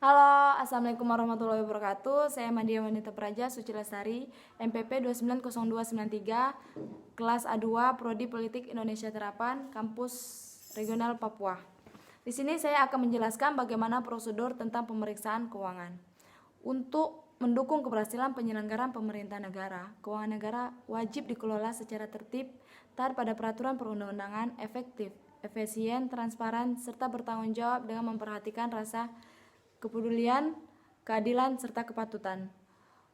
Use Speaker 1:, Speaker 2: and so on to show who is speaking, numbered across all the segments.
Speaker 1: Halo, Assalamualaikum warahmatullahi wabarakatuh. Saya Madia Wanita Praja Suci Lestari, MPP 290293, kelas A2, Prodi Politik Indonesia Terapan, Kampus Regional Papua. Di sini saya akan menjelaskan bagaimana prosedur tentang pemeriksaan keuangan. Untuk mendukung keberhasilan penyelenggaraan pemerintah negara, keuangan negara wajib dikelola secara tertib, taat pada peraturan perundang-undangan, efektif, efisien, transparan, serta bertanggung jawab dengan memperhatikan rasa kepedulian, keadilan, serta kepatutan.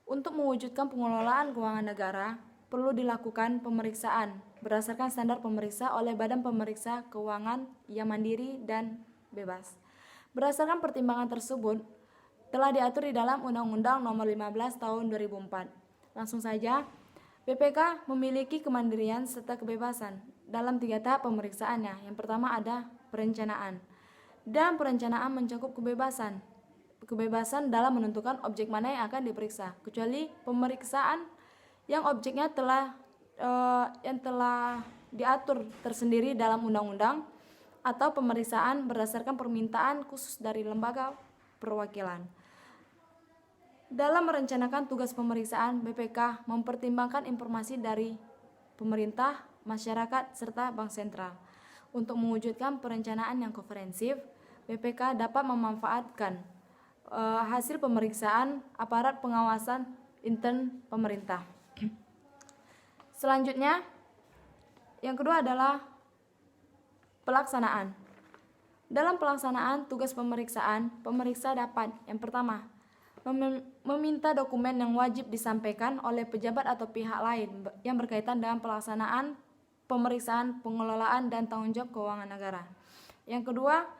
Speaker 1: Untuk mewujudkan pengelolaan keuangan negara, perlu dilakukan pemeriksaan berdasarkan standar pemeriksa oleh Badan Pemeriksa Keuangan yang mandiri dan bebas. Berdasarkan pertimbangan tersebut, telah diatur di dalam Undang-Undang Nomor 15 Tahun 2004. Langsung saja, BPK memiliki kemandirian serta kebebasan dalam 3 tahap pemeriksaannya. Yang pertama ada perencanaan. Dan perencanaan mencakup kebebasan dalam menentukan objek mana yang akan diperiksa, kecuali pemeriksaan yang objeknya telah diatur tersendiri dalam undang-undang atau pemeriksaan berdasarkan permintaan khusus dari lembaga perwakilan. Dalam merencanakan tugas pemeriksaan, BPK mempertimbangkan informasi dari pemerintah, masyarakat, serta Bank Sentral. Untuk mewujudkan perencanaan yang komprehensif, BPK dapat memanfaatkan hasil pemeriksaan aparat pengawasan intern pemerintah. Selanjutnya, yang kedua adalah pelaksanaan. Dalam pelaksanaan tugas pemeriksaan, pemeriksa dapat yang pertama, meminta dokumen yang wajib disampaikan oleh pejabat atau pihak lain yang berkaitan dengan pelaksanaan pemeriksaan, pengelolaan, dan tanggung jawab keuangan negara. Yang kedua,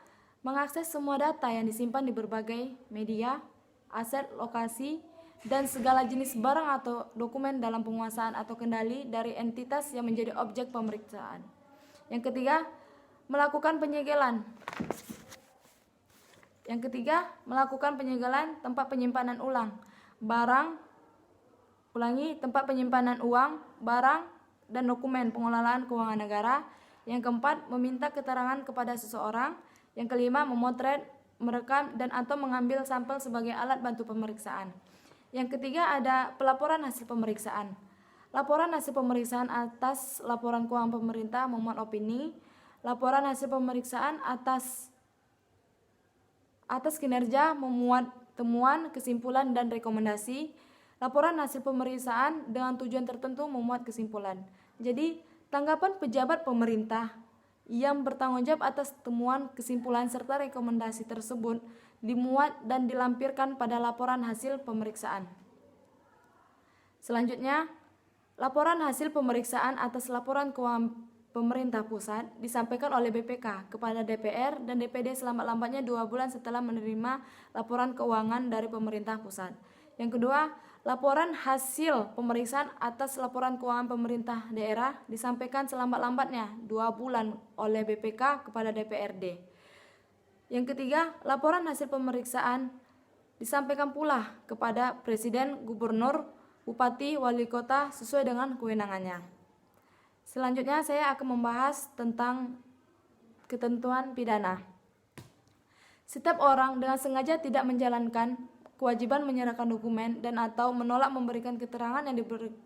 Speaker 1: mengakses semua data yang disimpan di berbagai media, aset, lokasi, dan segala jenis barang atau dokumen dalam penguasaan atau kendali dari entitas yang menjadi objek pemeriksaan. Yang ketiga, melakukan penyegelan. Yang ketiga, melakukan penyegelan tempat penyimpanan tempat penyimpanan uang, barang, dan dokumen pengelolaan keuangan negara. Yang keempat, meminta keterangan kepada seseorang. Yang kelima, memotret, merekam, dan atau mengambil sampel sebagai alat bantu pemeriksaan. Yang ketiga ada pelaporan hasil pemeriksaan. Laporan hasil pemeriksaan atas laporan keuangan pemerintah memuat opini. Laporan hasil pemeriksaan atas kinerja memuat temuan, kesimpulan, dan rekomendasi. Laporan hasil pemeriksaan dengan tujuan tertentu memuat kesimpulan. Jadi, tanggapan pejabat pemerintah yang bertanggung jawab atas temuan, kesimpulan, serta rekomendasi tersebut dimuat dan dilampirkan pada laporan hasil pemeriksaan. Selanjutnya, laporan hasil pemeriksaan atas laporan keuangan pemerintah pusat disampaikan oleh BPK kepada DPR dan DPD selambat-lambatnya 2 bulan setelah menerima laporan keuangan dari pemerintah pusat. Yang kedua, laporan hasil pemeriksaan atas laporan keuangan pemerintah daerah disampaikan selambat-lambatnya 2 bulan oleh BPK kepada DPRD. Yang ketiga, laporan hasil pemeriksaan disampaikan pula kepada Presiden, Gubernur, Bupati, Wali Kota sesuai dengan kewenangannya. Selanjutnya saya akan membahas tentang ketentuan pidana. Setiap orang dengan sengaja tidak menjalankan kewajiban menyerahkan dokumen dan atau menolak memberikan keterangan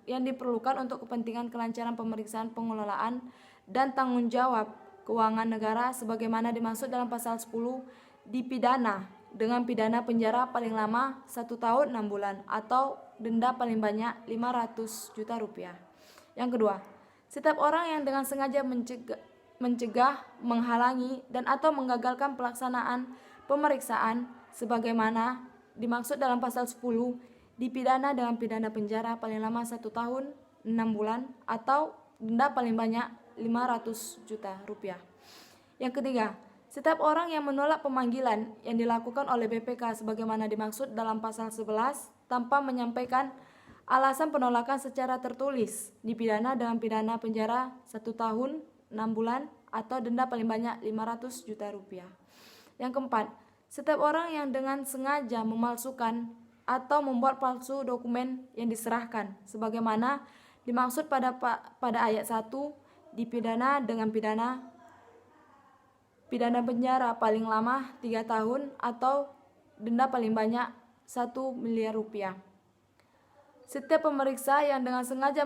Speaker 1: yang diperlukan untuk kepentingan kelancaran pemeriksaan, pengelolaan, dan tanggung jawab keuangan negara sebagaimana dimaksud dalam pasal 10 dipidana dengan pidana penjara paling lama 1 tahun 6 bulan atau denda paling banyak 500 juta rupiah. Yang kedua, setiap orang yang dengan sengaja mencegah, menghalangi, dan atau menggagalkan pelaksanaan pemeriksaan sebagaimana dimaksud dalam pasal 10 dipidana dengan pidana penjara paling lama 1 tahun 6 bulan atau denda paling banyak 500 juta rupiah. Yang ketiga, setiap orang yang menolak pemanggilan yang dilakukan oleh BPK sebagaimana dimaksud dalam pasal 11 tanpa menyampaikan alasan penolakan secara tertulis dipidana dengan pidana penjara 1 tahun 6 bulan atau denda paling banyak 500 juta rupiah. Yang keempat, setiap orang yang dengan sengaja memalsukan atau membuat palsu dokumen yang diserahkan sebagaimana dimaksud pada ayat 1 dipidana dengan pidana penjara paling lama 3 tahun atau denda paling banyak 1 miliar rupiah. Setiap pemeriksa yang dengan sengaja